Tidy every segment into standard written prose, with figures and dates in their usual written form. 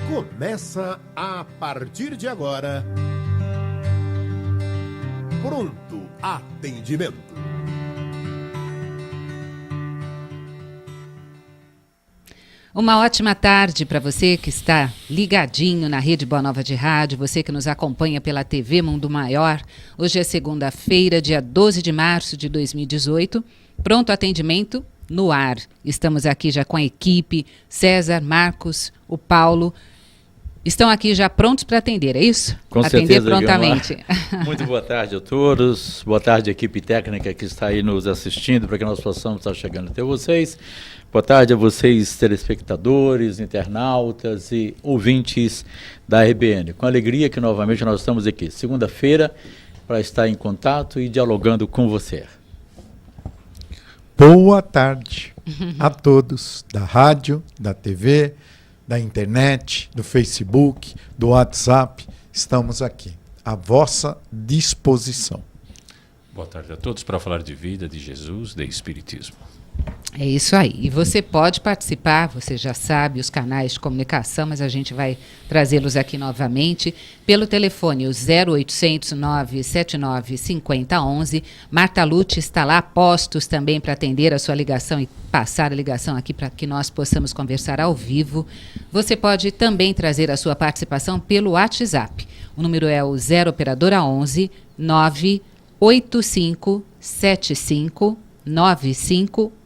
Começa a partir de agora. Pronto Atendimento. Uma ótima tarde para você que está ligadinho na Rede Boa Nova de Rádio, você que nos acompanha pela TV Mundo Maior. Hoje é segunda-feira, dia 12 de março de 2018. Pronto Atendimento no ar. Estamos aqui já com a equipe, César, Marcos, o Paulo. Estão aqui já prontos para atender, é isso? Com atender certeza, prontamente. Muito boa tarde a todos. Boa tarde, equipe técnica que está aí nos assistindo, para que nós possamos estar chegando até vocês. Boa tarde a vocês, telespectadores, internautas e ouvintes da RBN. Com alegria que novamente nós estamos aqui, segunda-feira, para estar em contato e dialogando com você. Boa tarde a todos da rádio, da TV, da internet, do Facebook, do WhatsApp. Estamos aqui, à vossa disposição. Boa tarde a todos para falar de vida, de Jesus, de Espiritismo. É isso aí. E você pode participar, você já sabe os canais de comunicação, mas a gente vai trazê-los aqui novamente pelo telefone, o 0800 979 5011. Marta Lute está lá, postos também para atender a sua ligação e passar a ligação aqui para que nós possamos conversar ao vivo. Você pode também trazer a sua participação pelo WhatsApp. O número é o 0 operadora 11 98575 9580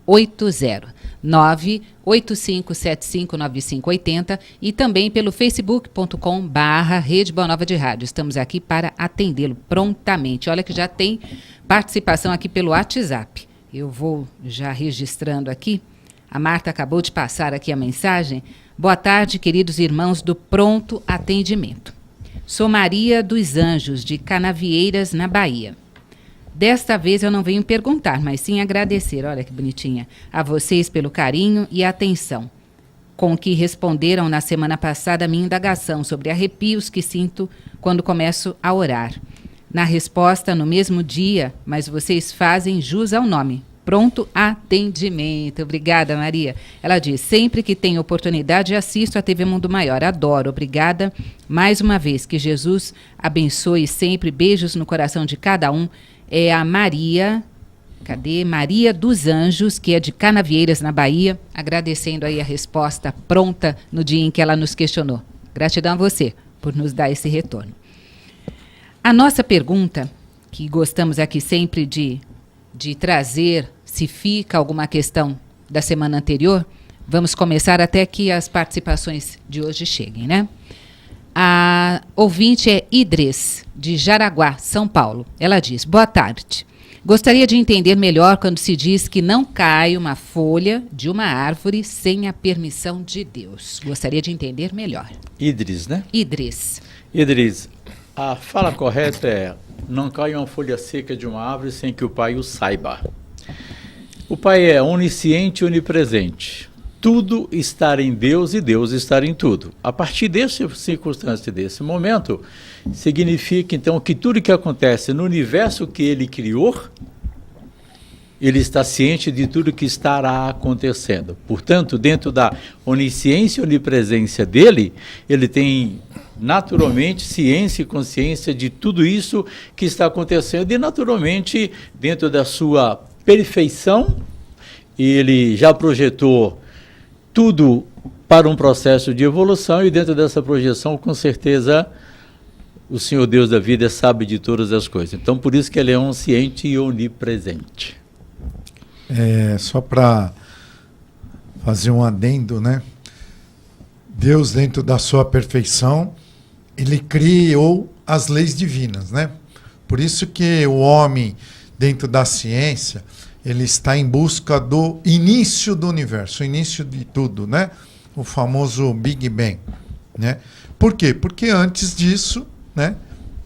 985759580 e também pelo facebook.com/Rede Boa Nova de Rádio. Estamos aqui para atendê-lo prontamente. Olha que já tem participação aqui pelo WhatsApp. Eu vou já registrando aqui. A Marta acabou de passar aqui a mensagem. Boa tarde, queridos irmãos do Pronto Atendimento. Sou Maria dos Anjos, de Canavieiras, na Bahia. Desta vez eu não venho perguntar, mas sim agradecer, olha que bonitinha, a vocês pelo carinho e atenção com que responderam na semana passada a minha indagação sobre arrepios que sinto quando começo a orar. Na resposta, no mesmo dia, mas vocês fazem jus ao nome. Pronto Atendimento. Obrigada, Maria. Ela diz, sempre que tenho oportunidade assisto a TV Mundo Maior. Adoro. Obrigada mais uma vez. Que Jesus abençoe sempre. Beijos no coração de cada um. É a Maria, Maria dos Anjos, que é de Canavieiras, na Bahia, agradecendo aí a resposta pronta no dia em que ela nos questionou. Gratidão a você por nos dar esse retorno. A nossa pergunta, que gostamos aqui sempre de trazer, se fica alguma questão da semana anterior, vamos começar até que as participações de hoje cheguem, né? A ouvinte é Idris, de Jaraguá, São Paulo. Ela diz, boa tarde. Gostaria de entender melhor quando se diz que não cai uma folha de uma árvore sem a permissão de Deus. Gostaria de entender melhor. Idris, né? Idris, a fala correta é, não cai uma folha seca de uma árvore sem que o Pai o saiba. O Pai é onisciente e onipresente. Tudo estar em Deus e Deus estar em tudo. A partir dessa circunstância, desse momento, significa então que tudo que acontece no universo que ele criou, ele está ciente de tudo que estará acontecendo. Portanto, dentro da onisciência e onipresença dele, ele tem naturalmente ciência e consciência de tudo isso que está acontecendo e naturalmente, dentro da sua perfeição, ele já projetou tudo para um processo de evolução e dentro dessa projeção, com certeza, o Senhor Deus da vida sabe de todas as coisas. Então, por isso que ele é onisciente e onipresente. Só para fazer um adendo, né? Deus, dentro da sua perfeição, ele criou as leis divinas, né? Por isso que o homem, dentro da ciência, ele está em busca do início do universo, o início de tudo, né? O famoso Big Bang, né? Por quê? Porque antes disso, né,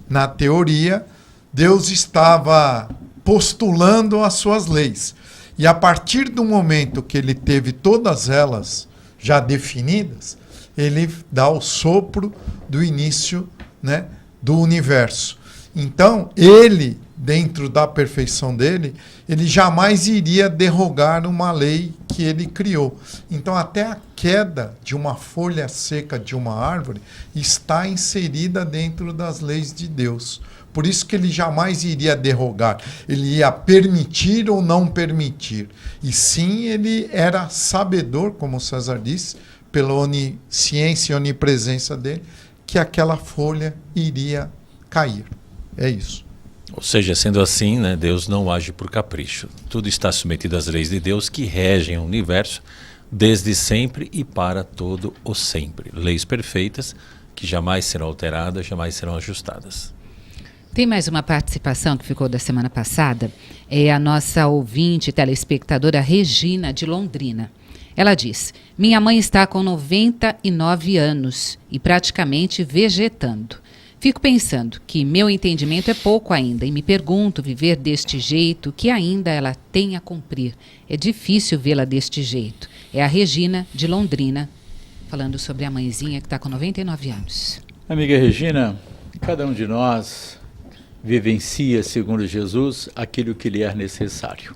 na teoria, Deus estava postulando as suas leis. E a partir do momento que ele teve todas elas já definidas, ele dá o sopro do início, né, do universo. Então, ele dentro da perfeição dele, ele jamais iria derrogar uma lei que ele criou. Então, até a queda de uma folha seca de uma árvore está inserida dentro das leis de Deus. Por isso que ele jamais iria derrogar. Ele ia permitir ou não permitir. E sim, ele era sabedor, como o César disse, pela onisciência e onipresença dele, que aquela folha iria cair. É isso. Ou seja, sendo assim, né, Deus não age por capricho. Tudo está submetido às leis de Deus que regem o universo desde sempre e para todo o sempre. Leis perfeitas que jamais serão alteradas, jamais serão ajustadas. Tem mais uma participação que ficou da semana passada. É a nossa ouvinte, telespectadora Regina, de Londrina. Ela diz: minha mãe está com 99 anos e praticamente vegetando. Fico pensando que meu entendimento é pouco ainda e me pergunto viver deste jeito que ainda ela tem a cumprir. É difícil vê-la deste jeito. É a Regina, de Londrina, falando sobre a mãezinha que está com 99 anos. Amiga Regina, cada um de nós vivencia, segundo Jesus, aquilo que lhe é necessário.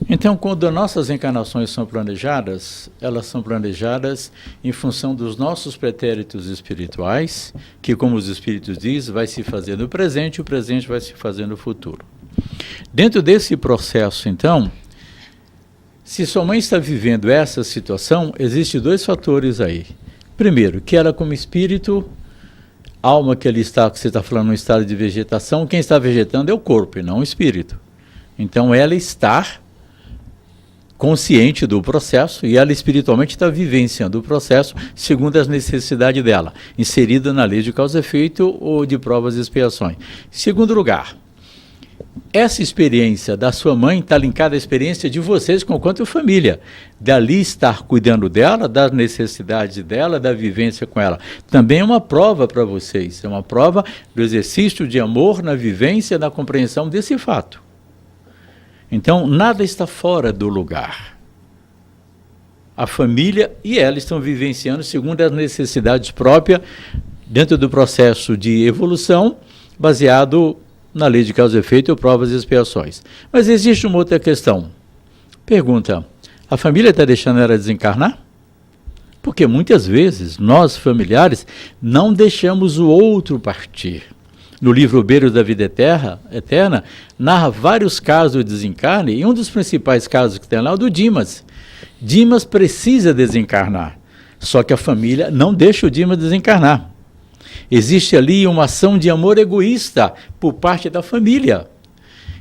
Então, quando as nossas encarnações são planejadas, elas são planejadas em função dos nossos pretéritos espirituais, que, como os Espíritos dizem, vai se fazer no presente e o presente vai se fazer no futuro. Dentro desse processo, então, se sua mãe está vivendo essa situação, existem dois fatores aí. Primeiro, que ela como espírito, alma que ele está, que você está falando, no estado de vegetação, quem está vegetando é o corpo e não o espírito. Então, ela está consciente do processo e ela espiritualmente está vivenciando o processo segundo as necessidades dela, inserida na lei de causa e efeito ou de provas e expiações. Segundo lugar, essa experiência da sua mãe está linkada à experiência de vocês quanto família, dali estar cuidando dela, das necessidades dela, da vivência com ela. Também é uma prova para vocês, é uma prova do exercício de amor na vivência, na compreensão desse fato. Então, nada está fora do lugar. A família e ela estão vivenciando segundo as necessidades próprias, dentro do processo de evolução, baseado na lei de causa e efeito, provas e expiações. Mas existe uma outra questão. Pergunta: a família está deixando ela desencarnar? Porque muitas vezes, nós familiares, não deixamos o outro partir. No livro Obreiros da Vida Eterna, narra vários casos de desencarne, e um dos principais casos que tem lá é o do Dimas. Dimas precisa desencarnar, só que a família não deixa o Dimas desencarnar. Existe ali uma ação de amor egoísta por parte da família.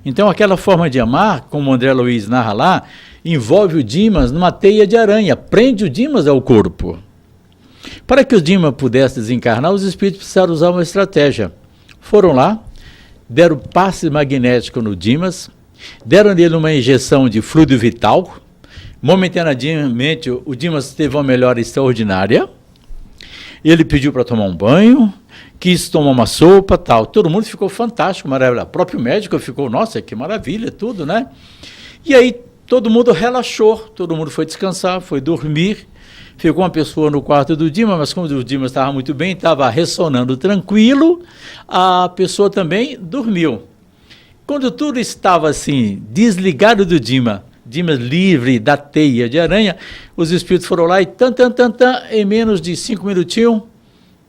Então, aquela forma de amar, como o André Luiz narra lá, envolve o Dimas numa teia de aranha, prende o Dimas ao corpo. Para que o Dimas pudesse desencarnar, os espíritos precisaram usar uma estratégia. Foram lá, deram passe magnético no Dimas, deram nele uma injeção de fluido vital. Momentaneamente, o Dimas teve uma melhora extraordinária. Ele pediu para tomar um banho, quis tomar uma sopa, tal. Todo mundo ficou fantástico, maravilha. O próprio médico ficou, nossa, que maravilha, tudo, né? E aí todo mundo relaxou, todo mundo foi descansar, foi dormir. Ficou uma pessoa no quarto do Dimas, mas como o Dimas estava muito bem, estava ressonando tranquilo, a pessoa também dormiu. Quando tudo estava assim, desligado do Dimas livre da teia de aranha, os espíritos foram lá e, em menos de 5 minutinhos,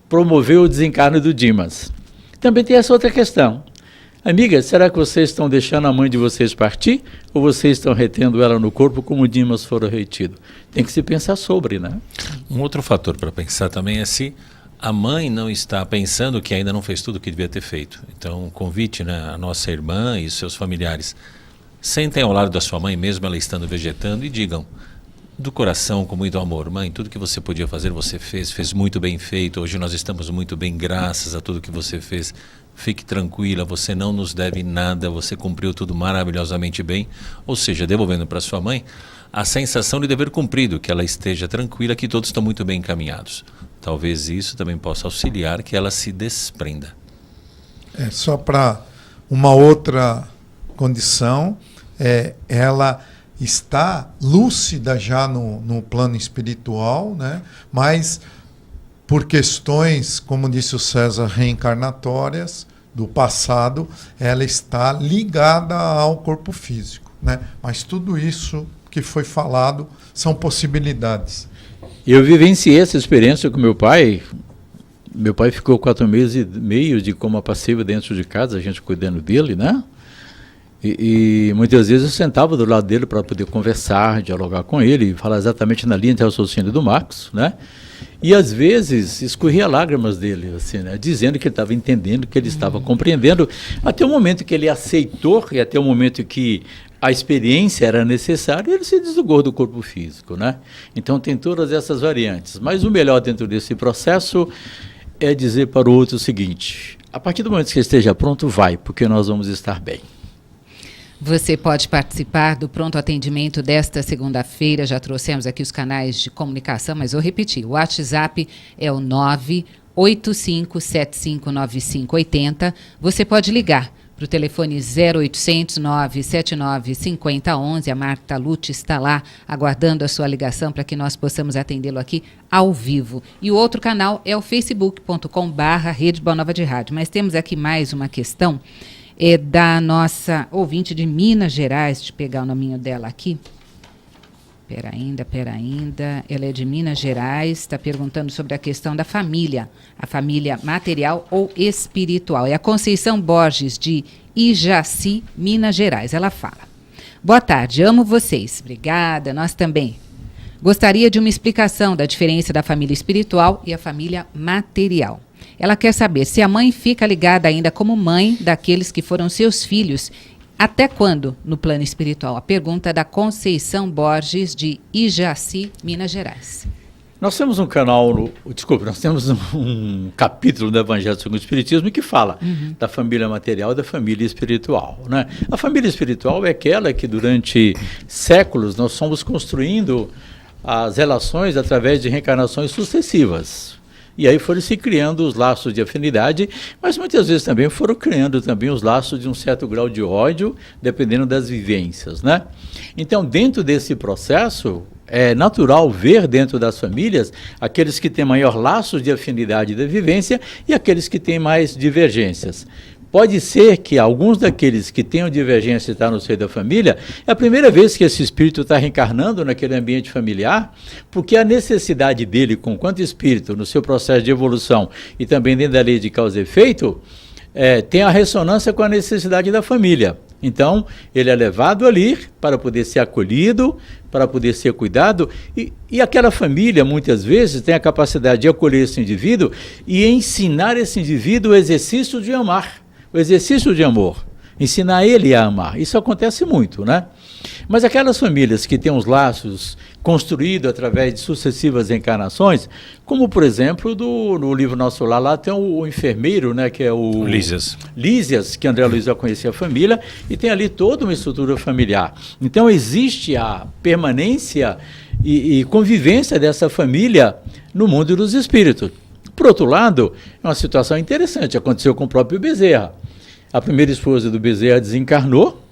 promoveu o desencarne do Dimas. Também tem essa outra questão. Amiga, será que vocês estão deixando a mãe de vocês partir ou vocês estão retendo ela no corpo como o Dimas foram retido? Tem que se pensar sobre, né? Um outro fator para pensar também é se a mãe não está pensando que ainda não fez tudo o que devia ter feito. Então, um convite, né, a nossa irmã e os seus familiares. Sentem ao lado da sua mãe, mesmo ela estando vegetando, e digam do coração, com muito amor: mãe, tudo que você podia fazer, você fez muito bem feito. Hoje nós estamos muito bem graças a tudo que você fez. Fique tranquila, você não nos deve nada, você cumpriu tudo maravilhosamente bem. Ou seja, devolvendo para sua mãe a sensação de dever cumprido, que ela esteja tranquila, que todos estão muito bem encaminhados. Talvez isso também possa auxiliar que ela se desprenda. Só para uma outra condição, ela está lúcida já no plano espiritual, né? Mas por questões, como disse o César, reencarnatórias, do passado, ela está ligada ao corpo físico, né? Mas tudo isso que foi falado são possibilidades. Eu vivenciei essa experiência com meu pai. Meu pai ficou 4 meses e meio de coma passiva dentro de casa, a gente cuidando dele, né? E muitas vezes eu sentava do lado dele para poder conversar, dialogar com ele, falar exatamente na linha de raciocínio do Marcos, né? E às vezes escorria lágrimas dele, assim, né? Dizendo que ele estava entendendo, que ele estava compreendendo, até o momento que ele aceitou e até o momento que a experiência era necessária, ele se desligou do corpo físico, né? Então tem todas essas variantes. Mas o melhor dentro desse processo é dizer para o outro o seguinte: a partir do momento que você esteja pronto, vai, porque nós vamos estar bem. Você pode participar do pronto atendimento desta segunda-feira. Já trouxemos aqui os canais de comunicação, mas vou repetir. O WhatsApp é o 985759580. Você pode ligar para o telefone 0800 979 5011. A Marta Lute está lá aguardando a sua ligação para que nós possamos atendê-lo aqui ao vivo. E o outro canal é o facebook.com/Rede Boa Nova de Rádio. Mas temos aqui mais uma questão. É da nossa ouvinte de Minas Gerais. Deixa eu pegar o nominho dela aqui. Pera ainda. Ela é de Minas Gerais, está perguntando sobre a questão da família. A família material ou espiritual. É a Conceição Borges, de Ijaci, Minas Gerais. Ela fala: boa tarde, amo vocês. Obrigada, nós também. Gostaria de uma explicação da diferença da família espiritual e a família material. Ela quer saber se a mãe fica ligada ainda como mãe daqueles que foram seus filhos. Até quando no plano espiritual? A pergunta da Conceição Borges, de Ijaci, Minas Gerais. Nós temos um canal, nós temos um capítulo do Evangelho segundo o Espiritismo que fala da família material e da família espiritual, né? A família espiritual é aquela que durante séculos nós fomos construindo as relações através de reencarnações sucessivas. E aí foram se criando os laços de afinidade, mas muitas vezes também foram criando também os laços de um certo grau de ódio, dependendo das vivências, né? Então, dentro desse processo, é natural ver dentro das famílias aqueles que têm maior laço de afinidade da vivência e aqueles que têm mais divergências. Pode ser que alguns daqueles que tenham divergência e estão no seio da família, é a primeira vez que esse espírito está reencarnando naquele ambiente familiar, porque a necessidade dele, com quanto espírito, no seu processo de evolução e também dentro da lei de causa e efeito, tem a ressonância com a necessidade da família. Então, ele é levado ali para poder ser acolhido, para poder ser cuidado, e aquela família, muitas vezes, tem a capacidade de acolher esse indivíduo e ensinar esse indivíduo o exercício de amar. O exercício de amor, ensinar ele a amar, isso acontece muito, né? Mas aquelas famílias que têm os laços construídos através de sucessivas encarnações, como por exemplo no livro Nosso Lar, lá tem o enfermeiro, né, que é o Lísias, que André Luiz já conhecia a família, e tem ali toda uma estrutura familiar. Então existe a permanência e convivência dessa família no mundo dos espíritos. Por outro lado, é uma situação interessante, aconteceu com o próprio Bezerra. A primeira esposa do Bezerra desencarnou,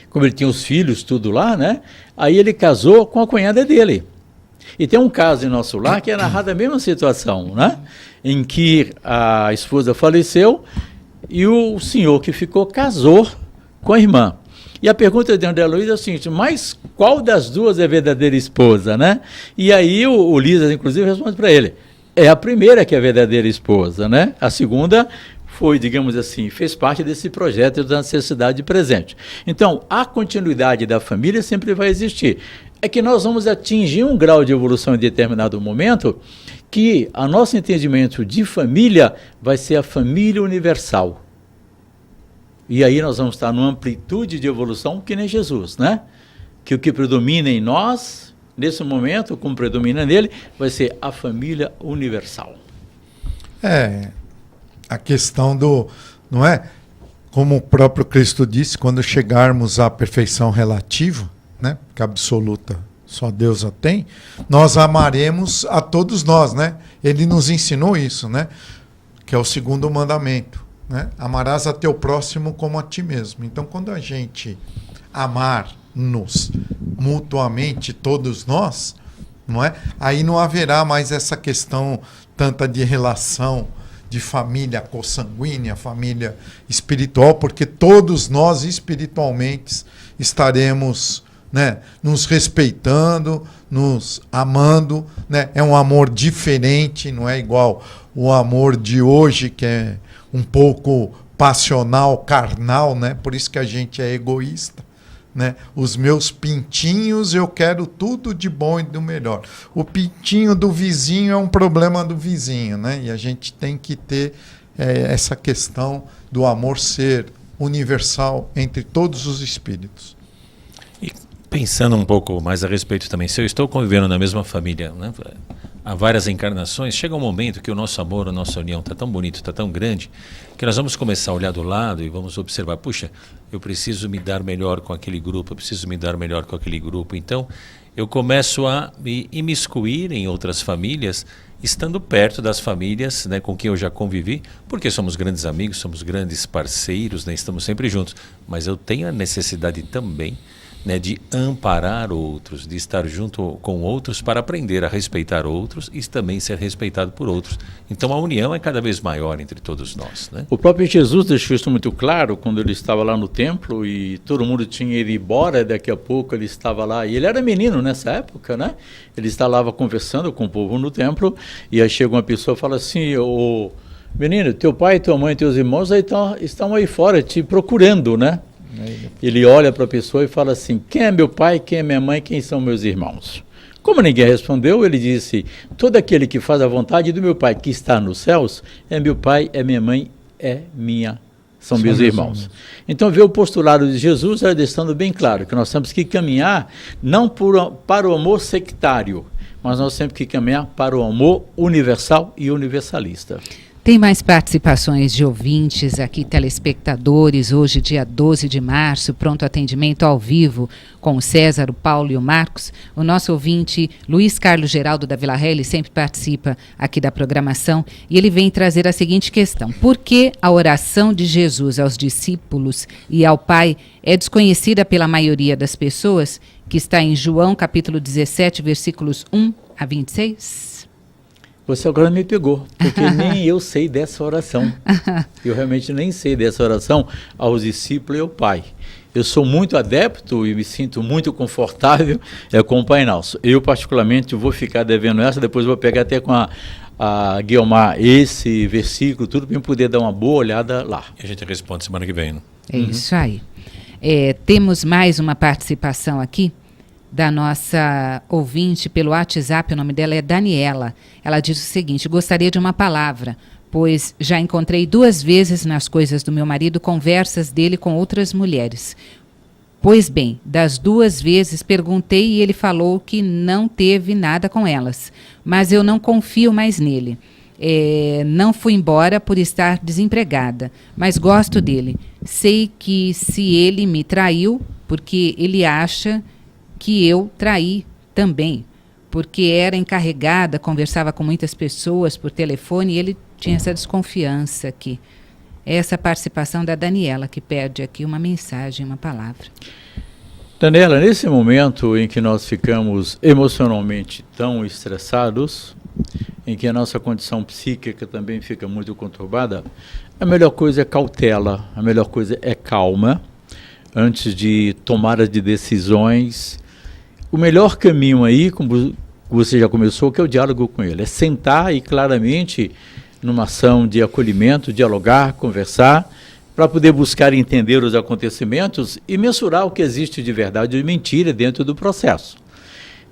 como ele tinha os filhos, tudo lá, né? Aí ele casou com a cunhada dele. E tem um caso em Nosso Lar que é narrado a mesma situação, né? Em que a esposa faleceu e o senhor que ficou casou com a irmã. E a pergunta de André Luiz é o seguinte: mas qual das duas é a verdadeira esposa, né? E aí o Lísias, inclusive, responde para ele: é a primeira que é a verdadeira esposa, né? A segunda foi, digamos assim, fez parte desse projeto da necessidade presente. Então, a continuidade da família sempre vai existir. É que nós vamos atingir um grau de evolução em determinado momento que o nosso entendimento de família vai ser a família universal. E aí nós vamos estar numa amplitude de evolução que nem Jesus, né? Que o que predomina em nós, nesse momento, como predomina nele, vai ser a família universal. A questão não é? Como o próprio Cristo disse, quando chegarmos à perfeição relativa, né? Que absoluta só Deus a tem, nós amaremos a todos nós, né? Ele nos ensinou isso, né? Que é o segundo mandamento, né? Amarás a teu próximo como a ti mesmo. Então, quando a gente amar-nos mutuamente, todos nós, não é? Aí não haverá mais essa questão tanta de relação de família consanguínea, família espiritual, porque todos nós espiritualmente estaremos, né, nos respeitando, nos amando, né? É um amor diferente, não é igual o amor de hoje, que é um pouco passional, carnal, né? Por isso que a gente é egoísta, né? Os meus pintinhos, eu quero tudo de bom e do melhor. O pintinho do vizinho é um problema do vizinho, né? E a gente tem que ter essa questão do amor ser universal entre todos os espíritos. E pensando um pouco mais a respeito também, se eu estou convivendo na mesma família, né, há várias encarnações, chega um momento que o nosso amor, a nossa união está tão bonito, está tão grande, que nós vamos começar a olhar do lado e vamos observar, puxa, eu preciso me dar melhor com aquele grupo, eu preciso me dar melhor com aquele grupo. Então, eu começo a me imiscuir em outras famílias, estando perto das famílias, né, com quem eu já convivi, porque somos grandes amigos, somos grandes parceiros, né, estamos sempre juntos. Mas eu tenho a necessidade também, né, de amparar outros, de estar junto com outros para aprender a respeitar outros e também ser respeitado por outros. Então a união é cada vez maior entre todos nós, né? O próprio Jesus deixou isso muito claro quando ele estava lá no templo e todo mundo tinha ido embora, daqui a pouco ele estava lá, e ele era menino nessa época, né? Ele estava lá conversando com o povo no templo, e aí chega uma pessoa e fala assim: ô menino, teu pai, tua mãe, teus irmãos aí estão aí fora te procurando, né? Ele olha para a pessoa e fala assim: quem é meu pai, quem é minha mãe, quem são meus irmãos? Como ninguém respondeu, ele disse: todo aquele que faz a vontade do meu pai que está nos céus é meu pai, é minha mãe, são meus irmãos. Então vê o postulado de Jesus deixando bem claro que nós temos que caminhar não para o amor sectário, mas nós temos que caminhar para o amor universal e universalista. Tem mais participações de ouvintes aqui, telespectadores, hoje dia 12 de março, pronto atendimento ao vivo com o César, o Paulo e o Marcos. O nosso ouvinte, Luiz Carlos Geraldo da Vila Ré, ele sempre participa aqui da programação e ele vem trazer a seguinte questão: por que a oração de Jesus aos discípulos e ao Pai é desconhecida pela maioria das pessoas, que está em João capítulo 17, versículos 1 a 26? Você agora me pegou, porque nem eu sei dessa oração. Eu realmente nem sei dessa oração aos discípulos e ao Pai. Eu sou muito adepto e me sinto muito confortável com o Pai Nosso. Eu, particularmente, vou ficar devendo essa, depois vou pegar até com a Guiomar esse versículo, tudo para eu poder dar uma boa olhada lá. E a gente responde semana que vem, né? É isso aí. Temos mais uma participação aqui da nossa ouvinte pelo WhatsApp, o nome dela é Daniela. Ela diz o seguinte: gostaria de uma palavra, pois já encontrei 2 vezes nas coisas do meu marido conversas dele com outras mulheres. Pois bem, das 2 vezes perguntei e ele falou que não teve nada com elas, mas eu não confio mais nele. Não fui embora por estar desempregada, mas gosto dele. Sei que se ele me traiu, porque ele acha que eu traí também, porque era encarregada, conversava com muitas pessoas por telefone e ele tinha essa desconfiança aqui. Essa participação da Daniela, que pede aqui uma mensagem, uma palavra. Daniela, nesse momento em que nós ficamos emocionalmente tão estressados, em que a nossa condição psíquica também fica muito conturbada, a melhor coisa é cautela, a melhor coisa é calma, antes de tomar as decisões. O melhor caminho aí, como você já começou, que é o diálogo com ele. É sentar e claramente, numa ação de acolhimento, dialogar, conversar, para poder buscar entender os acontecimentos e mensurar o que existe de verdade e de mentira dentro do processo.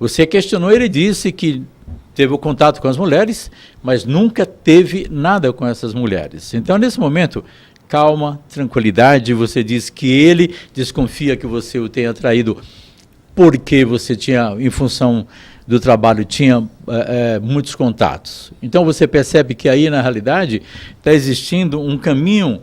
Você questionou, ele disse que teve o contato com as mulheres, mas nunca teve nada com essas mulheres. Então, nesse momento, calma, tranquilidade. Você diz que ele desconfia que você o tenha traído porque você tinha, em função do trabalho, tinha muitos contatos. Então você percebe que aí, na realidade, está existindo um caminho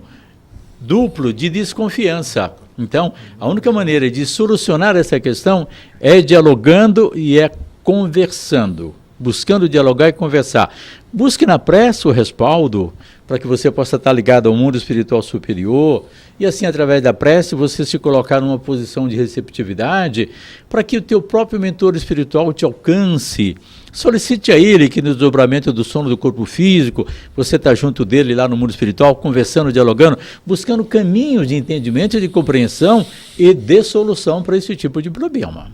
duplo de desconfiança. Então, a única maneira de solucionar essa questão é dialogando e é conversando. Buscando dialogar e conversar. Busque na prece o respaldo, para que você possa estar ligado ao mundo espiritual superior, e assim, através da prece, você se colocar numa posição de receptividade, para que o teu próprio mentor espiritual te alcance. Solicite a ele que no desdobramento do sono do corpo físico, você está junto dele lá no mundo espiritual, conversando, dialogando, buscando caminhos de entendimento, de compreensão e de solução para esse tipo de problema.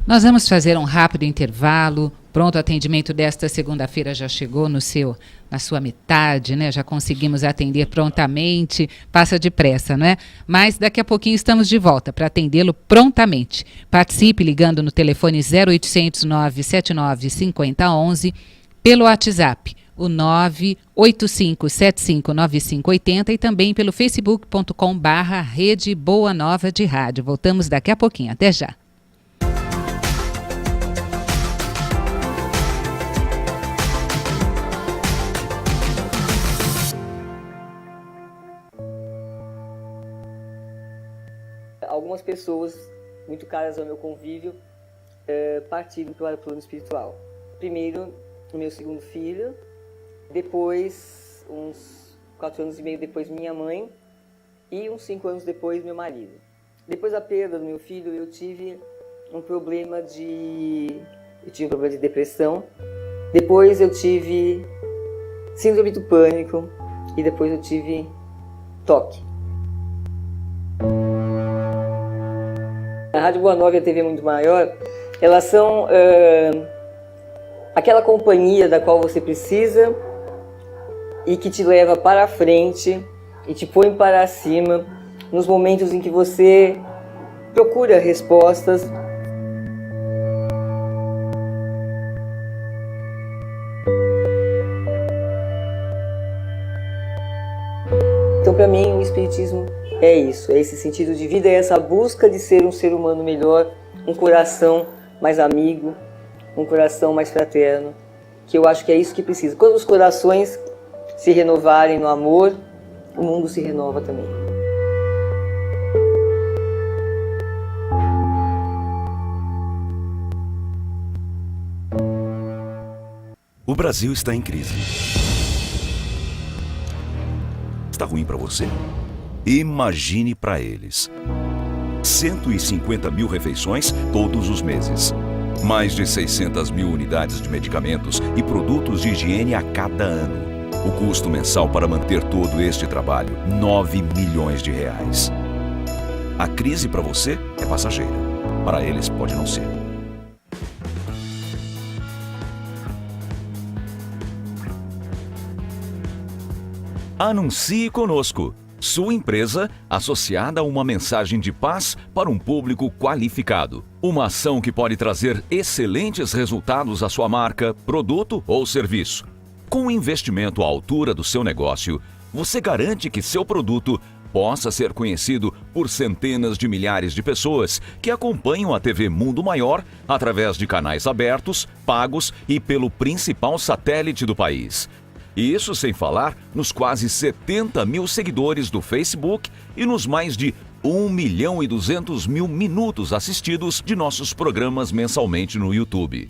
Nós vamos fazer um rápido intervalo. Pronto, o atendimento desta segunda-feira já chegou na sua metade, né? Já conseguimos atender prontamente, passa depressa, não é? Mas daqui a pouquinho estamos de volta para atendê-lo prontamente. Participe ligando no telefone 0800 979 5011, pelo WhatsApp, o 985759580 e também pelo facebook.com/Rede Boa Nova de Rádio. Voltamos daqui a pouquinho. Até já. Algumas pessoas muito caras ao meu convívio partiram para o plano espiritual. Primeiro, o meu segundo filho, depois, uns 4 anos e meio depois, minha mãe, e uns 5 anos depois, meu marido. Depois da perda do meu filho, eu tive um problema de depressão, depois eu tive síndrome do pânico e depois eu tive toque. A Rádio Boa Nova e a TV Mundo Maior, elas são aquela companhia da qual você precisa e que te leva para frente e te põe para cima nos momentos em que você procura respostas. Então, para mim, o Espiritismo é isso, é esse sentido de vida, é essa busca de ser um ser humano melhor, um coração mais amigo, um coração mais fraterno, que eu acho que é isso que precisa. Quando os corações se renovarem no amor, o mundo se renova também. O Brasil está em crise. Está ruim para você? Imagine para eles. 150 mil refeições todos os meses. Mais de 600 mil unidades de medicamentos e produtos de higiene a cada ano. O custo mensal para manter todo este trabalho, R$9 milhões. A crise para você é passageira. Para eles pode não ser. Anuncie conosco. Sua empresa associada a uma mensagem de paz para um público qualificado. Uma ação que pode trazer excelentes resultados à sua marca, produto ou serviço. Com um investimento à altura do seu negócio, você garante que seu produto possa ser conhecido por centenas de milhares de pessoas que acompanham a TV Mundo Maior através de canais abertos, pagos e pelo principal satélite do país. E isso sem falar nos quase 70 mil seguidores do Facebook e nos mais de 1.200.000 minutos assistidos de nossos programas mensalmente no YouTube.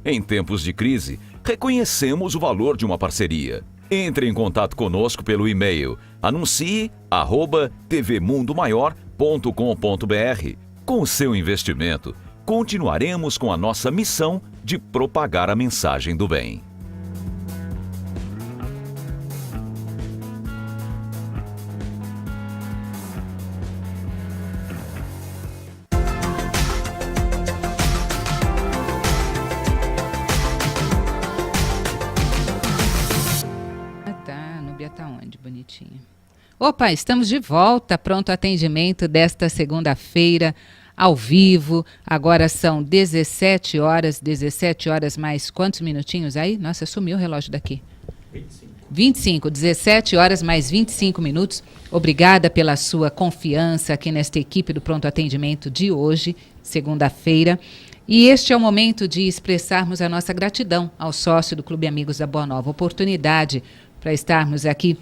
Em tempos de crise, reconhecemos o valor de uma parceria. Entre em contato conosco pelo e-mail anuncie@tvmundomaior.com.br. Com o seu investimento, continuaremos com a nossa missão de propagar a mensagem do bem. Opa, estamos de volta, pronto atendimento desta segunda-feira, ao vivo. Agora são 17 horas mais quantos minutinhos aí? Nossa, sumiu o relógio daqui. 25, 17 horas mais 25 minutos. Obrigada pela sua confiança aqui nesta equipe do pronto atendimento de hoje, segunda-feira. E este é o momento de expressarmos a nossa gratidão ao sócio do Clube Amigos da Boa Nova. Oportunidade para estarmos aqui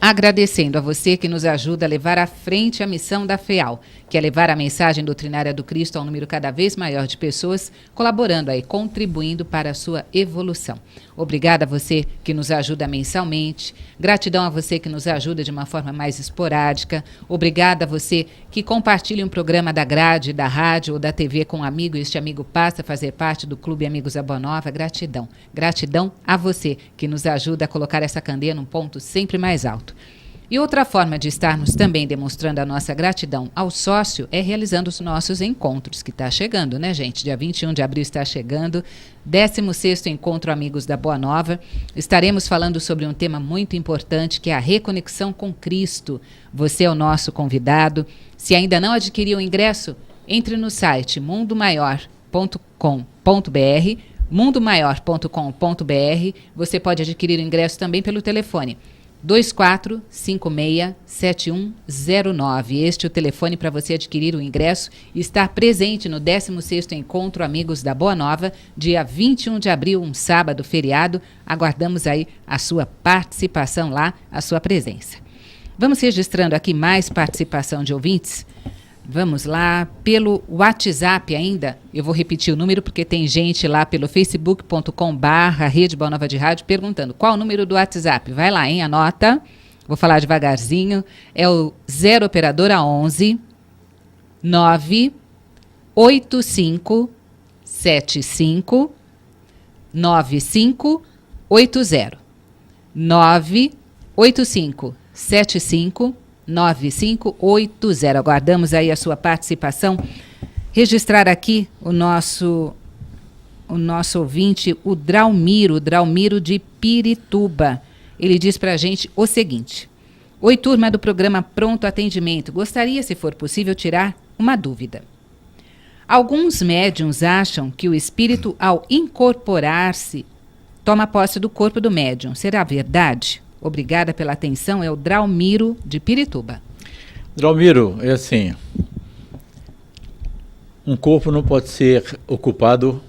agradecendo a você que nos ajuda a levar à frente a missão da FEAL, que é levar a mensagem doutrinária do Cristo a um número cada vez maior de pessoas, colaborando aí, contribuindo para a sua evolução. Obrigada a você que nos ajuda mensalmente, gratidão a você que nos ajuda de uma forma mais esporádica, obrigada a você que compartilha um programa da grade, da rádio ou da TV com um amigo e este amigo passa a fazer parte do Clube Amigos da Boa Nova. Gratidão. Gratidão a você que nos ajuda a colocar essa candeia num ponto sempre mais alto. E outra forma de estarmos também demonstrando a nossa gratidão ao sócio é realizando os nossos encontros, que está chegando, né, gente? Dia 21 de abril está chegando, 16º Encontro Amigos da Boa Nova. Estaremos falando sobre um tema muito importante, que é a reconexão com Cristo. Você é o nosso convidado. Se ainda não adquiriu o ingresso, entre no site mundomaior.com.br, mundomaior.com.br. Você pode adquirir o ingresso também pelo telefone 2456-7109. Este é o telefone para você adquirir o ingresso e estar presente no 16º Encontro Amigos da Boa Nova, dia 21 de abril, um sábado, feriado. Aguardamos aí a sua participação lá, a sua presença. Vamos registrando aqui mais participação de ouvintes. Vamos lá, pelo WhatsApp ainda, eu vou repetir o número porque tem gente lá pelo facebook.com/Rede Boa Nova de Rádio perguntando qual o número do WhatsApp. Vai lá, hein? Anota, vou falar devagarzinho, é o 0 operadora 11 985 75 9580 985 75 9580. Aguardamos aí a sua participação. Registrar aqui o nosso ouvinte, o Draumiro de Pirituba. Ele diz para a gente o seguinte: oi, turma do programa Pronto Atendimento. Gostaria, se for possível, tirar uma dúvida. Alguns médiuns acham que o espírito, ao incorporar-se, toma posse do corpo do médium. Será verdade? Obrigada pela atenção, é o Draumiro de Pirituba. Draumiro, é assim, um corpo não pode ser ocupado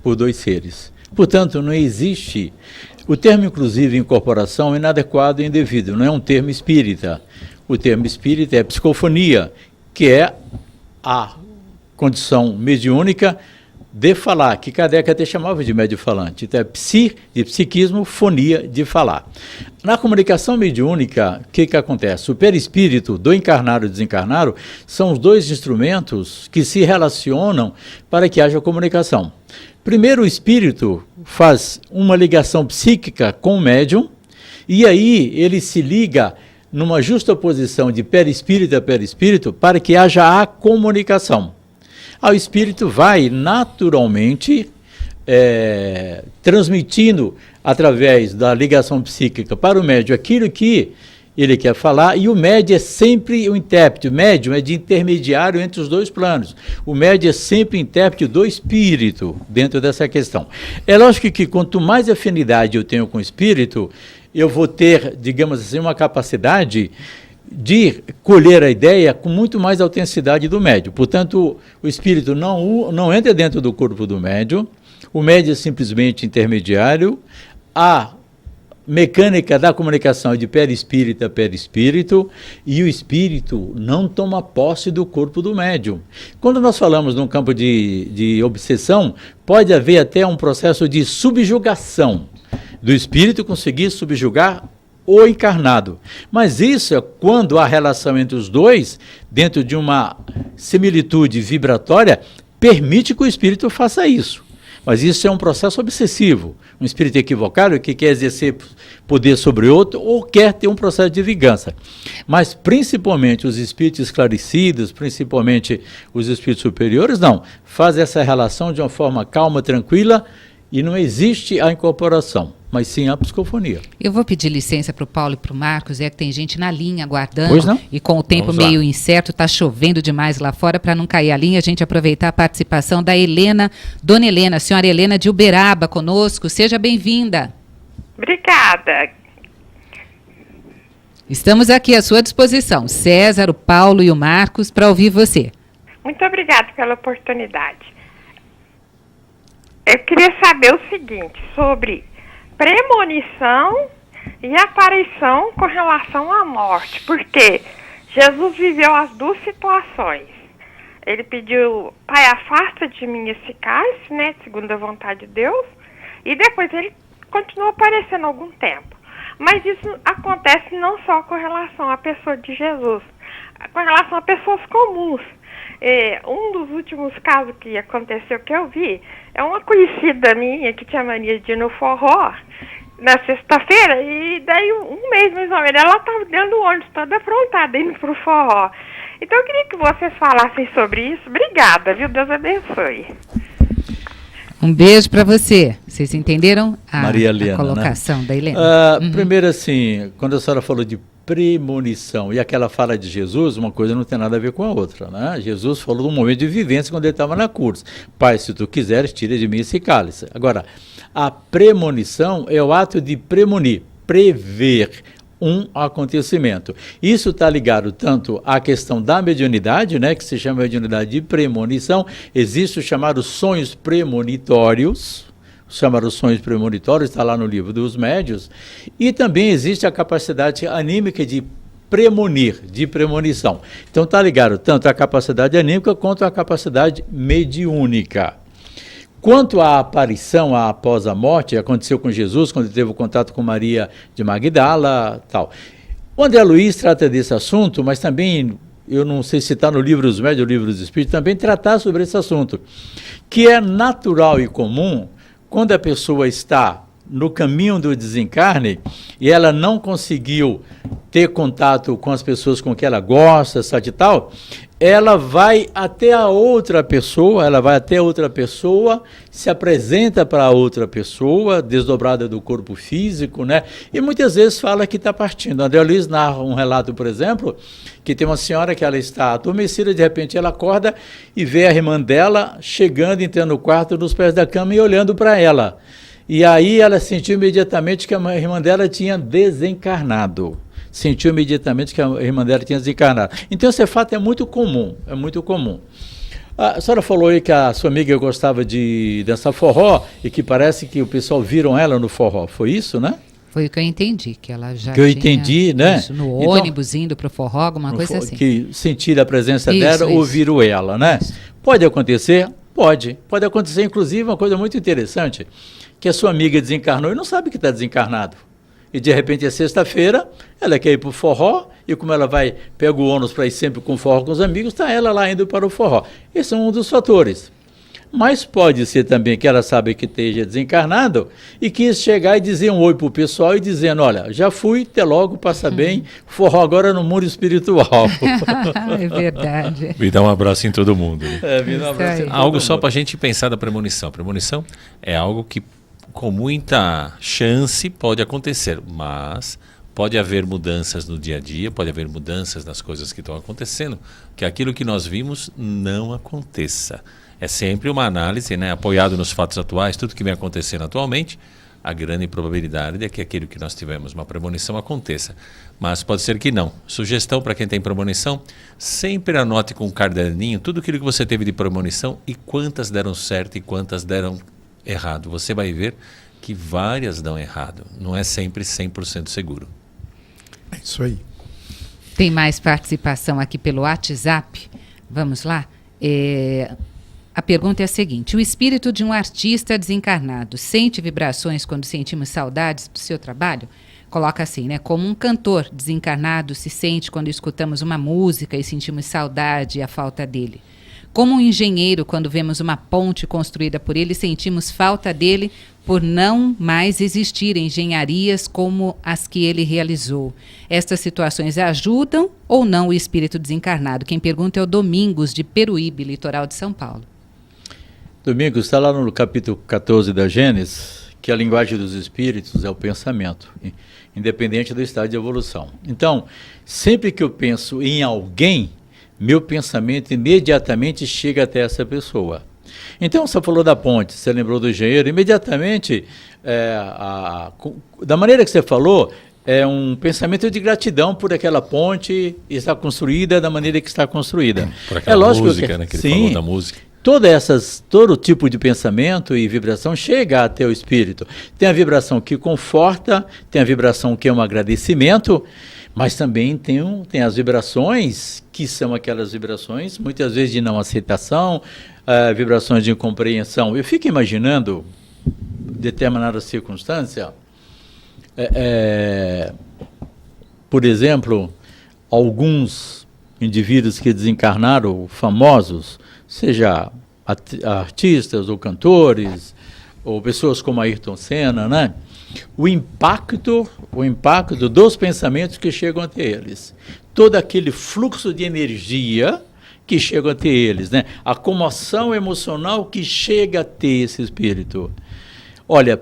por dois seres. Portanto, não existe, o termo inclusive incorporação é inadequado e indevido, não é um termo espírita. O termo espírita é psicofonia, que é a condição mediúnica de falar, que Kardec até chamava de médio falante. Então é psi, de psiquismo, fonia, de falar. Na comunicação mediúnica, o que acontece? O perispírito do encarnado e do desencarnado são os dois instrumentos que se relacionam para que haja comunicação. Primeiro, o espírito faz uma ligação psíquica com o médium, e aí ele se liga numa justa posição de perispírito a perispírito para que haja a comunicação. O espírito vai naturalmente transmitindo através da ligação psíquica para o médium aquilo que ele quer falar, e o médium é sempre o intérprete. O médium é de intermediário entre os dois planos. O médium é sempre intérprete do espírito dentro dessa questão. É lógico que quanto mais afinidade eu tenho com o espírito, eu vou ter, digamos assim, uma capacidade de colher a ideia com muito mais autenticidade do médium. Portanto, o espírito não entra dentro do corpo do médium, o médium é simplesmente intermediário, a mecânica da comunicação é de perispírito a perispírito, e o espírito não toma posse do corpo do médium. Quando nós falamos num campo de obsessão, pode haver até um processo de subjugação do espírito, conseguir subjugar o encarnado. Mas isso é quando a relação entre os dois, dentro de uma similitude vibratória, permite que o espírito faça isso. Mas isso é um processo obsessivo. Um espírito equivocado que quer exercer poder sobre outro ou quer ter um processo de vingança. Mas principalmente os espíritos esclarecidos, principalmente os espíritos superiores, não. Fazem essa relação de uma forma calma, tranquila, e não existe a incorporação, mas sim a psicofonia. Eu vou pedir licença para o Paulo e para o Marcos, que tem gente na linha aguardando. Pois não? E com o tempo meio incerto, está chovendo demais lá fora, para não cair a linha, a gente aproveitar a participação da Helena, Dona Helena, a senhora Helena de Uberaba conosco. Seja bem-vinda. Obrigada. Estamos aqui à sua disposição, César, o Paulo e o Marcos, para ouvir você. Muito obrigada pela oportunidade. Eu queria saber o seguinte, sobre premonição E a aparição com relação à morte, porque Jesus viveu as duas situações. Ele pediu, Pai, afasta de mim esse cálice, né, segundo a vontade de Deus, e depois ele continuou aparecendo algum tempo. Mas isso acontece não só com relação à pessoa de Jesus, com relação a pessoas comuns. Um dos últimos casos que aconteceu, que eu vi, é uma conhecida minha que tinha mania de ir no forró, na sexta-feira, e daí um mês mais ou menos, ela estava dentro do ônibus, toda aprontada, indo pro forró. Então eu queria que vocês falassem sobre isso. Obrigada, viu? Deus abençoe. Um beijo para você. Vocês entenderam Maria Helena, a colocação da Helena? Primeiro, assim, quando a senhora falou de premonição e aquela fala de Jesus, uma coisa não tem nada a ver com a outra, né? Jesus falou de um momento de vivência quando ele estava na cruz. Pai, se tu quiseres, tira de mim esse cálice. Agora, a premonição é o ato de premonir, prever um acontecimento. Isso está ligado tanto à questão da mediunidade, né, que se chama mediunidade de premonição. Existe os chamados sonhos premonitórios, está lá no livro dos médiuns, e também existe a capacidade anímica de premonir, de premonição. Então está ligado tanto à capacidade anímica quanto à capacidade mediúnica. Quanto à aparição após a morte, aconteceu com Jesus, quando ele teve o contato com Maria de Magdala, tal. O André Luiz trata desse assunto, mas também, eu não sei se está no livro dos médiuns, no livro dos espíritos, também tratar sobre esse assunto, que é natural e comum, quando a pessoa está no caminho do desencarne e ela não conseguiu ter contato com as pessoas com que ela gosta, sabe e tal, ela vai até a outra pessoa, se apresenta para a outra pessoa, desdobrada do corpo físico, né? E muitas vezes fala que está partindo. André Luiz narra um relato, por exemplo, que tem uma senhora que ela está adormecida, de repente ela acorda e vê a irmã dela chegando, entrando no quarto, nos pés da cama e olhando para ela. E aí ela sentiu imediatamente que a irmã dela tinha desencarnado. Então esse fato é muito comum, A senhora falou aí que a sua amiga gostava de dançar forró e que parece que o pessoal viram ela no forró, foi isso, né? Foi o que eu entendi, que ela já né? Isso, no ônibus, indo para o forró, alguma coisa assim. Que sentiram a presença dela, ouviram ela, né? Isso. Pode acontecer? Pode acontecer, inclusive, uma coisa muito interessante, que a sua amiga desencarnou e não sabe que está desencarnado. E de repente é sexta-feira, ela quer ir para o forró, e como ela pega o ônibus para ir sempre com o forró com os amigos, está ela lá indo para o forró. Esse é um dos fatores. Mas pode ser também que ela sabe que esteja desencarnado e quis chegar e dizer um oi para o pessoal e dizendo, olha, já fui, até logo, passa bem, forró agora no mundo espiritual. É verdade. E dá um abraço em todo mundo. Né? Algo só para a gente pensar da premonição. A premonição é algo que com muita chance pode acontecer, mas pode haver mudanças no dia a dia, pode haver mudanças nas coisas que estão acontecendo, que aquilo que nós vimos não aconteça. É sempre uma análise, né, apoiado nos fatos atuais, tudo que vem acontecendo atualmente, a grande probabilidade é que aquilo que nós tivemos, uma premonição, aconteça. Mas pode ser que não. Sugestão para quem tem premonição, sempre anote com um caderninho tudo aquilo que você teve de premonição e quantas deram certo e quantas deram errado. Você vai ver que várias dão errado. Não é sempre 100% seguro. É isso aí. Tem mais participação aqui pelo WhatsApp. Vamos lá? A pergunta é a seguinte: o espírito de um artista desencarnado sente vibrações quando sentimos saudades do seu trabalho? Coloca assim, né? Como um cantor desencarnado se sente quando escutamos uma música e sentimos saudade e a falta dele. Como um engenheiro, quando vemos uma ponte construída por ele, sentimos falta dele por não mais existir engenharias como as que ele realizou. Estas situações ajudam ou não o espírito desencarnado? Quem pergunta é o Domingos, de Peruíbe, litoral de São Paulo. Domingos, está lá no capítulo 14 da Gênesis, que a linguagem dos espíritos é o pensamento, independente do estado de evolução. Então, sempre que eu penso em alguém, meu pensamento imediatamente chega até essa pessoa. Então, você falou da ponte, você lembrou do engenheiro, imediatamente, da maneira que você falou, é um pensamento de gratidão por aquela ponte estar construída da maneira que está construída. Por aquela música, né, que ele falou da música. todo tipo de pensamento e vibração chega até o espírito. Tem a vibração que conforta, tem a vibração que é um agradecimento, mas também tem as vibrações que são aquelas vibrações, muitas vezes de não aceitação, vibrações de incompreensão. Eu fico imaginando determinada circunstância, por exemplo, alguns indivíduos que desencarnaram, famosos, seja artistas ou cantores, ou pessoas como Ayrton Senna, né? O impacto dos pensamentos que chegam até eles. Todo aquele fluxo de energia que chega até eles, né? A comoção emocional que chega até esse espírito. Olha,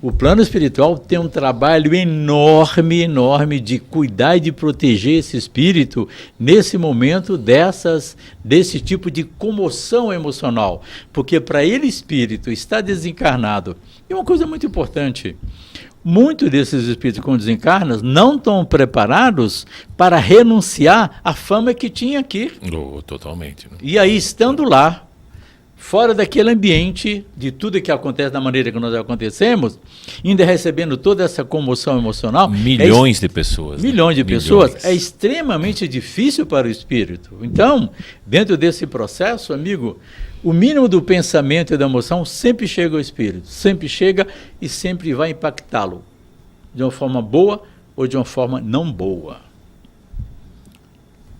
o plano espiritual tem um trabalho enorme de cuidar e de proteger esse espírito nesse momento desse tipo de comoção emocional. Porque para ele, espírito, estar desencarnado, é uma coisa muito importante. Muitos desses espíritos, quando desencarnam, não estão preparados para renunciar à fama que tinha aqui. Totalmente. Né? E aí, estando lá, fora daquele ambiente, de tudo que acontece da maneira que nós acontecemos, ainda recebendo toda essa comoção emocional. Milhões de pessoas. Milhões de pessoas. É extremamente difícil para o espírito. Então, dentro desse processo, amigo, o mínimo do pensamento e da emoção sempre chega ao espírito. Sempre chega e sempre vai impactá-lo. De uma forma boa ou de uma forma não boa.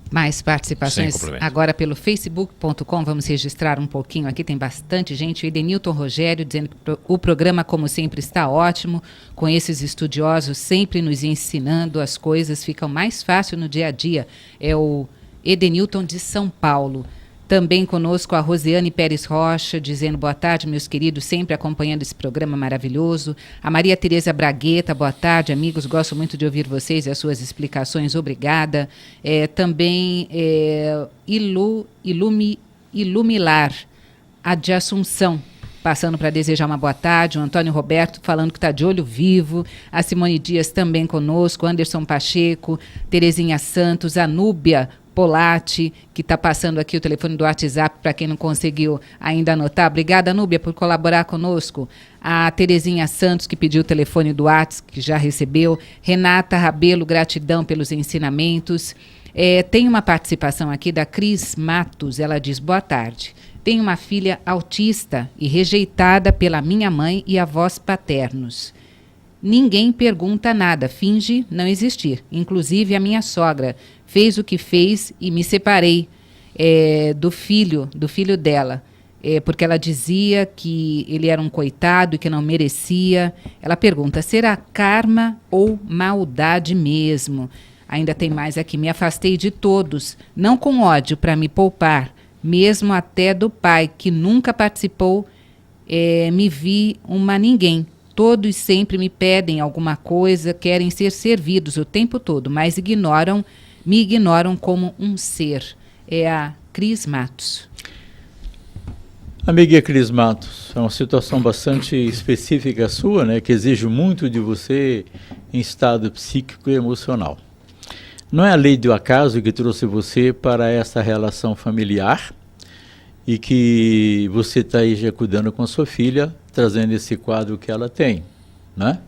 Mais participações agora pelo facebook.com, vamos registrar um pouquinho aqui, tem bastante gente. O Edenilton Rogério dizendo que o programa, como sempre, está ótimo, com esses estudiosos sempre nos ensinando, as coisas ficam mais fácil no dia a dia. É o Edenilton de São Paulo. Também conosco a Rosiane Pérez Rocha, dizendo boa tarde, meus queridos, sempre acompanhando esse programa maravilhoso. A Maria Tereza Bragueta, boa tarde, amigos, gosto muito de ouvir vocês e as suas explicações, obrigada. Também Ilumilar, a de Assunção, passando para desejar uma boa tarde. O Antônio Roberto falando que está de olho vivo. A Simone Dias também conosco. Anderson Pacheco, Terezinha Santos, a Núbia Polatti, que está passando aqui o telefone do WhatsApp para quem não conseguiu ainda anotar. Obrigada, Núbia, por colaborar conosco. A Terezinha Santos, que pediu o telefone do WhatsApp, que já recebeu. Renata Rabelo, gratidão pelos ensinamentos. Tem uma participação aqui da Cris Matos. Ela diz, boa tarde. Tenho uma filha autista e rejeitada pela minha mãe e avós paternos. Ninguém pergunta nada, finge não existir. Inclusive a minha sogra fez o que fez e me separei do filho dela. Porque ela dizia que ele era um coitado e que não merecia. Ela pergunta, será karma ou maldade mesmo? Ainda tem mais aqui, me afastei de todos, não com ódio para me poupar, mesmo até do pai, que nunca participou, me vi uma ninguém. Todos sempre me pedem alguma coisa, querem ser servidos o tempo todo, mas me ignoram como um ser. É a Cris Matos. Amiga Cris Matos, é uma situação bastante específica sua, né, que exige muito de você em estado psíquico e emocional. Não é a lei do acaso que trouxe você para essa relação familiar e que você está aí já cuidando com a sua filha, trazendo esse quadro que ela tem, né?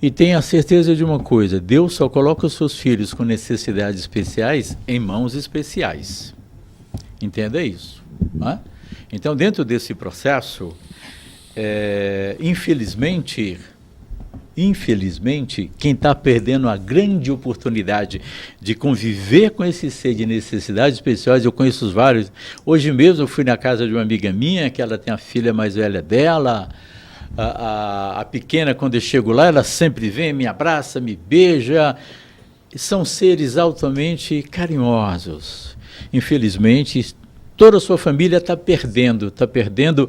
E tenha certeza de uma coisa, Deus só coloca os seus filhos com necessidades especiais em mãos especiais. Entenda isso, né? Então, dentro desse processo, infelizmente, quem está perdendo a grande oportunidade de conviver com esse ser de necessidades especiais, eu conheço os vários. Hoje mesmo eu fui na casa de uma amiga minha, que ela tem a filha mais velha dela, a pequena, quando eu chego lá, ela sempre vem, me abraça, me beija. São seres altamente carinhosos. Infelizmente, toda a sua família está perdendo,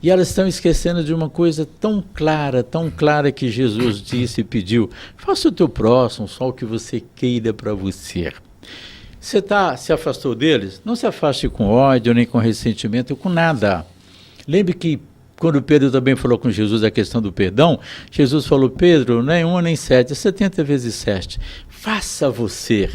e elas estão esquecendo de uma coisa tão clara que Jesus disse e pediu, faça o teu próximo só o que você queira para você. Você se afastou deles? Não se afaste com ódio, nem com ressentimento, com nada. Lembre que quando Pedro também falou com Jesus a questão do perdão, Jesus falou, Pedro, nem 1 nem 7, 70 vezes 7. Faça você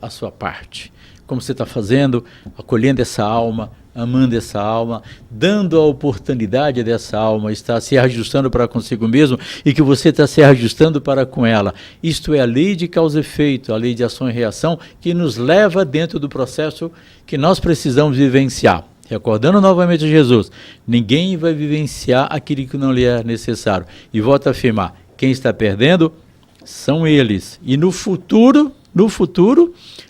a sua parte. como você está fazendo, acolhendo essa alma, amando essa alma, dando a oportunidade dessa alma estar se ajustando para consigo mesmo e que você está se ajustando para com ela. Isto é a lei de causa e efeito, a lei de ação e reação que nos leva dentro do processo que nós precisamos vivenciar. Recordando novamente Jesus, ninguém vai vivenciar aquilo que não lhe é necessário. E volto a afirmar, quem está perdendo são eles. E no futuro,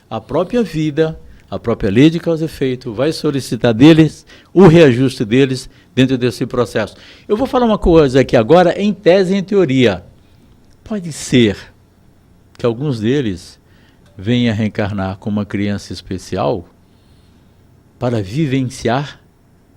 a própria vida, a própria lei de causa e efeito vai solicitar deles o reajuste deles dentro desse processo. Eu vou falar uma coisa aqui agora, em tese e em teoria. Pode ser que alguns deles venham a reencarnar como uma criança especial para vivenciar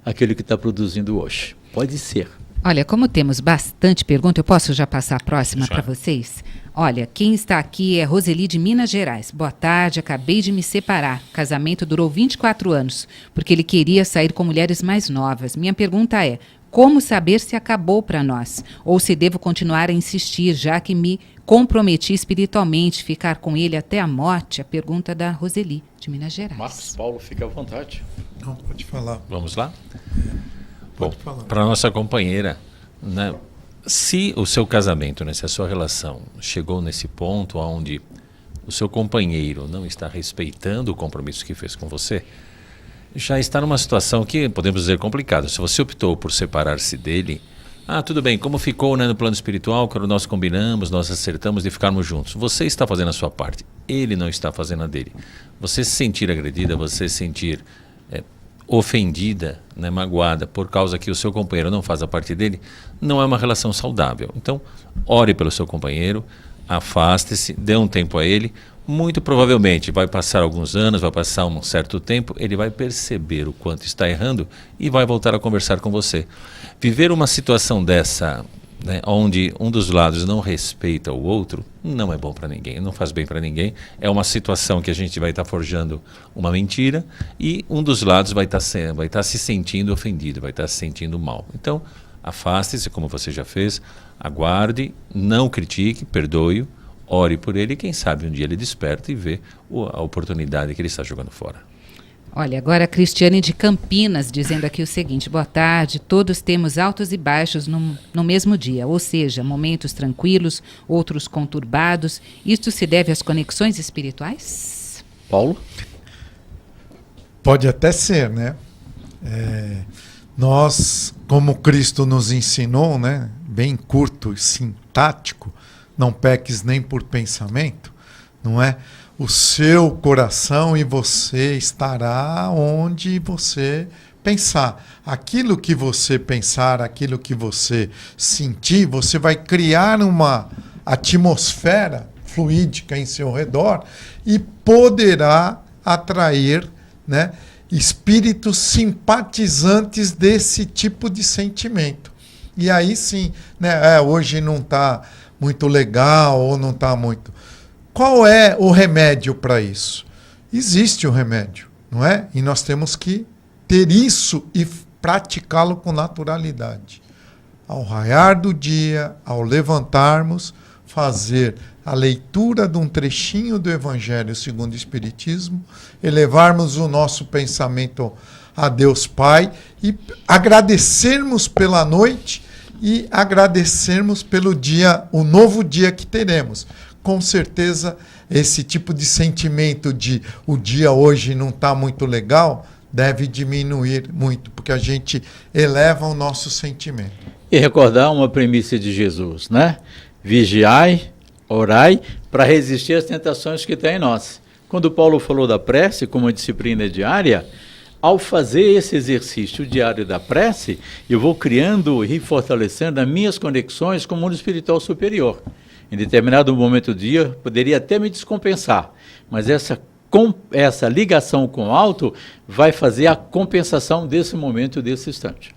aquilo que está produzindo hoje. Pode ser. Olha, como temos bastante pergunta, eu posso já passar a próxima para vocês? Olha, quem está aqui é Roseli de Minas Gerais. Boa tarde, acabei de me separar. O casamento durou 24 anos, porque ele queria sair com mulheres mais novas. Minha pergunta é, como saber se acabou para nós? Ou se devo continuar a insistir, já que me comprometi espiritualmente, ficar com ele até a morte? A pergunta da Roseli, de Minas Gerais. Marcos Paulo, fica à vontade. Não, pode falar. Vamos lá? Pode falar. Para a nossa companheira, né, se o seu casamento, né, se a sua relação chegou nesse ponto onde o seu companheiro não está respeitando o compromisso que fez com você, já está numa situação que podemos dizer complicada. Se você optou por separar-se dele, tudo bem, como ficou, né, no plano espiritual, quando nós combinamos, nós acertamos de ficarmos juntos. Você está fazendo a sua parte, ele não está fazendo a dele. Você se sentir agredida, você se sentir ofendida, né, magoada, por causa que o seu companheiro não faz a parte dele, não é uma relação saudável. Então, ore pelo seu companheiro, afaste-se, dê um tempo a ele. Muito provavelmente vai passar alguns anos, vai passar um certo tempo, ele vai perceber o quanto está errando e vai voltar a conversar com você. Viver uma situação dessa, né, onde um dos lados não respeita o outro, não é bom para ninguém, não faz bem para ninguém. É uma situação que a gente vai estar forjando uma mentira e um dos lados vai estar se sentindo ofendido, vai estar se sentindo mal. Então, afaste-se, como você já fez, aguarde, não critique, perdoe-o, ore por ele e quem sabe um dia ele desperta e vê a oportunidade que ele está jogando fora. Olha, agora a Cristiane de Campinas dizendo aqui o seguinte: boa tarde, todos temos altos e baixos no mesmo dia, ou seja, momentos tranquilos, outros conturbados. Isto se deve às conexões espirituais? Paulo? Pode até ser, né? Nós, como Cristo nos ensinou, né, bem curto e sintático, não peques nem por pensamento, não é? O seu coração e você estará onde você pensar. Aquilo que você pensar, aquilo que você sentir, você vai criar uma atmosfera fluídica em seu redor e poderá atrair, né, espíritos simpatizantes desse tipo de sentimento. E aí sim, né, hoje não está muito legal ou não está muito... Qual é o remédio para isso? Existe o remédio, não é? E nós temos que ter isso e praticá-lo com naturalidade. Ao raiar do dia, ao levantarmos, fazer a leitura de um trechinho do Evangelho segundo o Espiritismo, elevarmos o nosso pensamento a Deus Pai e agradecermos pela noite e agradecermos pelo dia, o novo dia que teremos. Com certeza, esse tipo de sentimento de o dia hoje não está muito legal deve diminuir muito, porque a gente eleva o nosso sentimento. E recordar uma premissa de Jesus, né? Vigiai, orai, para resistir às tentações que tem em nós. Quando Paulo falou da prece como uma disciplina diária, ao fazer esse exercício diário da prece, eu vou criando e fortalecendo as minhas conexões com o mundo espiritual superior. Em determinado momento do dia, poderia até me descompensar, mas essa ligação com o alto vai fazer a compensação desse momento, desse instante.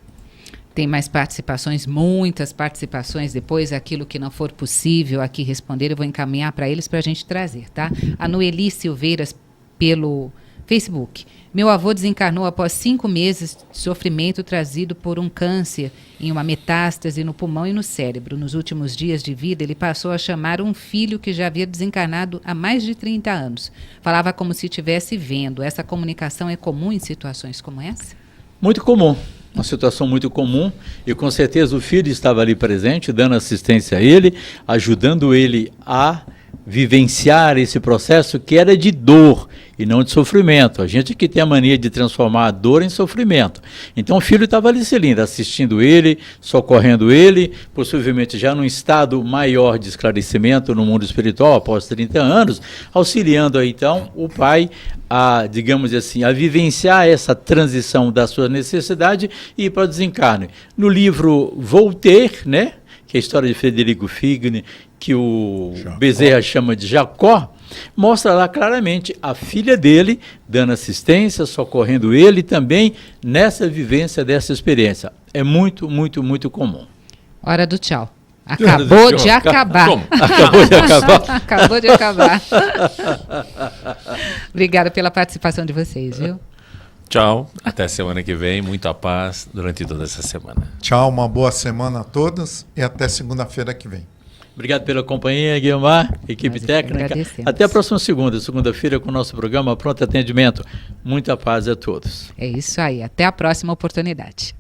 Tem mais participações, muitas participações. Depois, aquilo que não for possível aqui responder, eu vou encaminhar para eles para a gente trazer, tá? A Noeli Silveiras, pelo Facebook. Meu avô desencarnou após 5 meses de sofrimento trazido por um câncer em uma metástase no pulmão e no cérebro. Nos últimos dias de vida, ele passou a chamar um filho que já havia desencarnado há mais de 30 anos. Falava como se estivesse vendo. Essa comunicação é comum em situações como essa? Muito comum. Uma situação muito comum, e com certeza o filho estava ali presente, dando assistência a ele, ajudando ele a vivenciar esse processo que era de dor e não de sofrimento. A gente que tem a mania de transformar a dor em sofrimento. Então o filho estava ali, Celinda, assistindo ele, socorrendo ele, possivelmente já num estado maior de esclarecimento no mundo espiritual, após 30 anos, auxiliando aí, então o pai a, digamos assim, a vivenciar essa transição da sua necessidade e ir para o desencarne. No livro Voltaire, né, que é a história de Frederico Figner, que o Bezerra chama de Jacó, mostra lá claramente a filha dele dando assistência, socorrendo ele também nessa vivência dessa experiência. É muito, muito, muito comum. Hora do tchau. Acabou de acabar. Acabou de acabar. Acabou de acabar. Obrigada pela participação de vocês, viu? Tchau, até semana que vem, muita paz durante toda essa semana. Tchau, uma boa semana a todos e até segunda-feira que vem. Obrigado pela companhia, Guilmar, equipe técnica. Até a próxima segunda-feira com o nosso programa Pronto Atendimento. Muita paz a todos. É isso aí, até a próxima oportunidade.